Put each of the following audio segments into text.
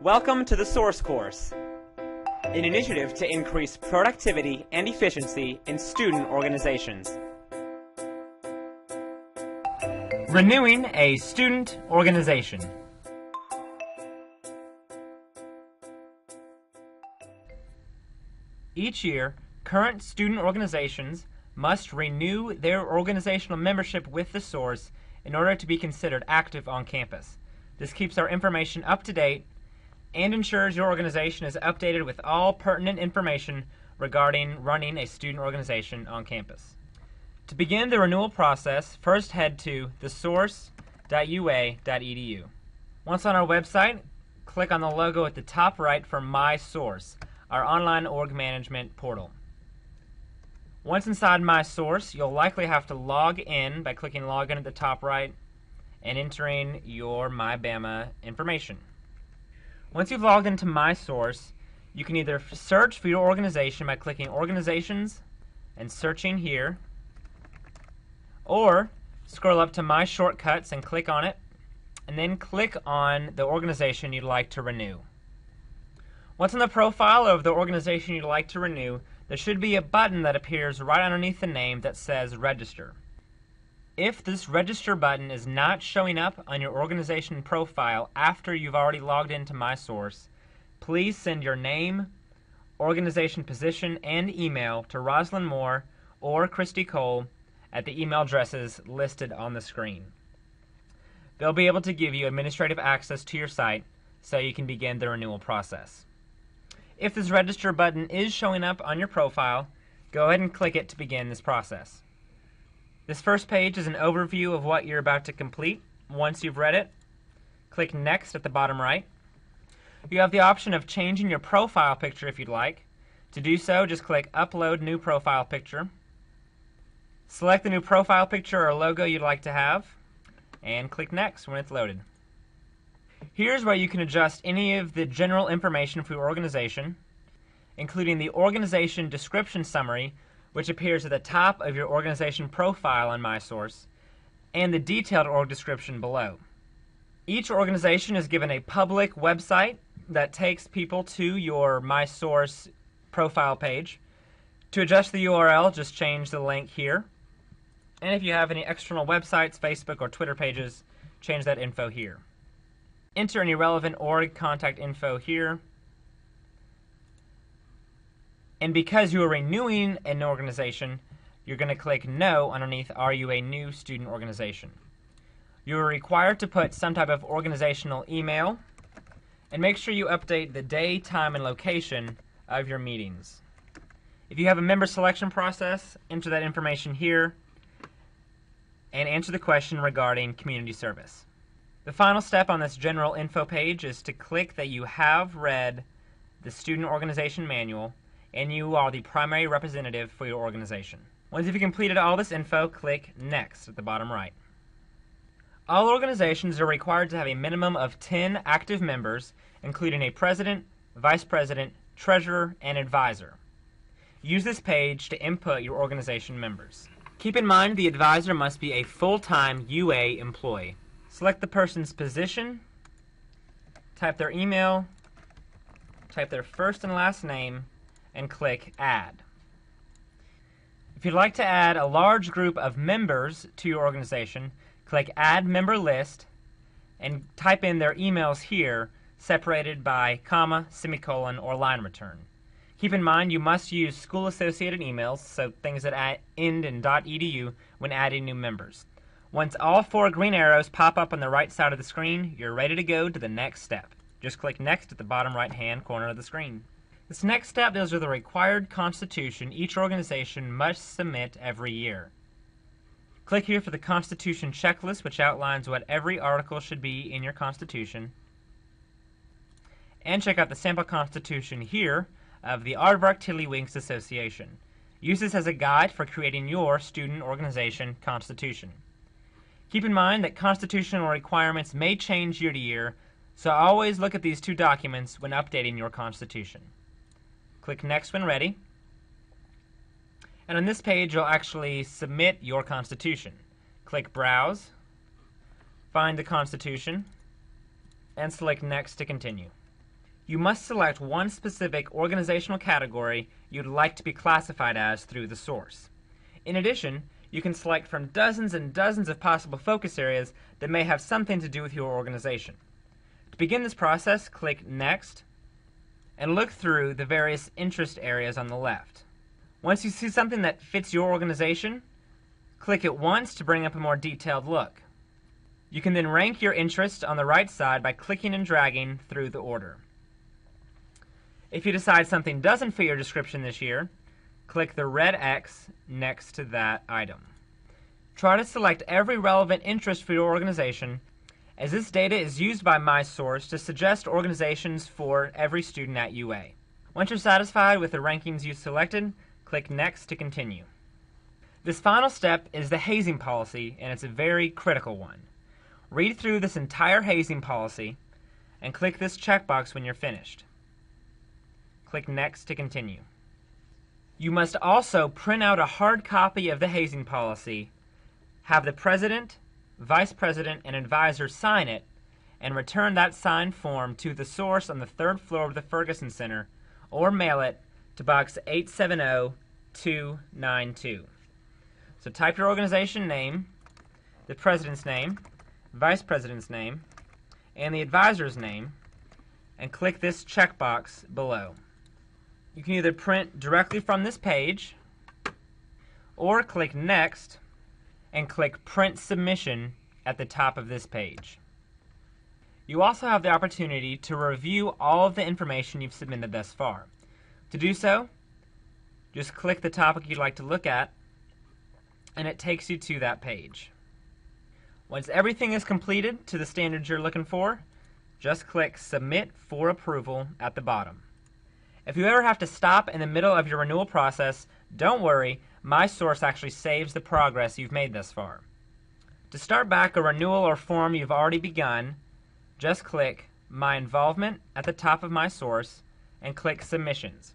Welcome to the Source Course, an initiative to increase productivity and efficiency in student organizations. Renewing a student organization. Each year, current student organizations must renew their organizational membership with the Source in order to be considered active on campus. This keeps our information up to date and ensures your organization is updated with all pertinent information regarding running a student organization on campus. To begin the renewal process, first head to thesource.ua.edu. Once on our website, click on the logo at the top right for My Source, our online org management portal. Once inside My Source, you'll likely have to log in by clicking Login at the top right and entering your MyBama information. Once you've logged into My Source, you can either search for your organization by clicking Organizations and searching here, or scroll up to My Shortcuts and click on it, and then click on the organization you'd like to renew. Once in the profile of the organization you'd like to renew, there should be a button that appears right underneath the name that says Register. If this Register button is not showing up on your organization profile after you've already logged into My Source, please send your name, organization position, and email to Rosalind Moore or Christy Cole at the email addresses listed on the screen. They'll be able to give you administrative access to your site so you can begin the renewal process. If this Register button is showing up on your profile, go ahead and click it to begin this process. This first page is an overview of what you're about to complete. Once you've read it, click Next at the bottom right. You have the option of changing your profile picture if you'd like. To do so, just click Upload New Profile Picture. Select the new profile picture or logo you'd like to have, and click Next when it's loaded. Here's where you can adjust any of the general information for your organization, including the organization description summary, which appears at the top of your organization profile on My Source, and the detailed org description below. Each organization is given a public website that takes people to your My Source profile page. To adjust the URL, just change the link here. And if you have any external websites, Facebook or Twitter pages, change that info here. Enter any relevant org contact info here. And because you are renewing an organization, you're going to click No underneath Are You a New Student Organization? You are required to put some type of organizational email, and make sure you update the day, time, and location of your meetings. If you have a member selection process, enter that information here and answer the question regarding community service. The final step on this general info page is to click that you have read the Student Organization Manual and you are the primary representative for your organization. Once you've completed all this info, click Next at the bottom right. All organizations are required to have a minimum of 10 active members, including a president, vice president, treasurer, and advisor. Use this page to input your organization members. Keep in mind the advisor must be a full-time UA employee. Select the person's position, type their email, type their first and last name, and click Add. If you'd like to add a large group of members to your organization, click Add Member List and type in their emails here, separated by comma, semicolon, or line return. Keep in mind you must use school-associated emails, so things that end in .edu, when adding new members. Once all 4 green arrows pop up on the right side of the screen, you're ready to go to the next step. Just click Next at the bottom right-hand corner of the screen. This next step deals with the required constitution each organization must submit every year. Click here for the Constitution checklist, which outlines what every article should be in your Constitution. And check out the sample Constitution here of the Aardvark Tiddlywinks Association. Use this as a guide for creating your student organization Constitution. Keep in mind that constitutional requirements may change year to year, so always look at these 2 documents when updating your Constitution. Click Next when ready. And on this page, you'll actually submit your Constitution. Click Browse, find the Constitution, and select Next to continue. You must select one specific organizational category you'd like to be classified as through the source. In addition, you can select from dozens and dozens of possible focus areas that may have something to do with your organization. To begin this process, click Next and look through the various interest areas on the left. Once you see something that fits your organization, click it once to bring up a more detailed look. You can then rank your interest on the right side by clicking and dragging through the order. If you decide something doesn't fit your description this year, click the red X next to that item. Try to select every relevant interest for your organization, as this data is used by MySource to suggest organizations for every student at UA. Once you're satisfied with the rankings you selected, click Next to continue. This final step is the hazing policy, and it's a very critical one. Read through this entire hazing policy and click this checkbox when you're finished. Click Next to continue. You must also print out a hard copy of the hazing policy, have the president, vice president, and advisor sign it, and return that signed form to the source on the 3rd floor of the Ferguson Center, or mail it to Box 870292. So type your organization name, the president's name, vice president's name, and the advisor's name, and click this checkbox below. You can either print directly from this page, or click Next and click Print Submission at the top of this page. You also have the opportunity to review all of the information you've submitted thus far. To do so, just click the topic you'd like to look at, and it takes you to that page. Once everything is completed to the standards you're looking for, just click Submit for Approval at the bottom. If you ever have to stop in the middle of your renewal process, don't worry, MySource actually saves the progress you've made thus far. To start back a renewal or form you've already begun, just click My Involvement at the top of MySource and click Submissions.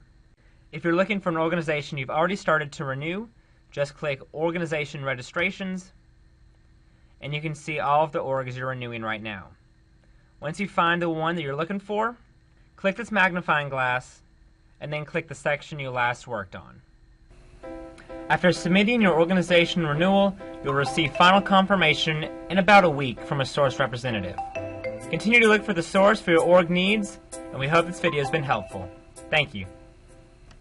If you're looking for an organization you've already started to renew, just click Organization Registrations, and you can see all of the orgs you're renewing right now. Once you find the one that you're looking for, click this magnifying glass and then click the section you last worked on. After submitting your organization renewal, you'll receive final confirmation in about a week from a source representative. Continue to look for the source for your org needs, and we hope this video has been helpful. Thank you.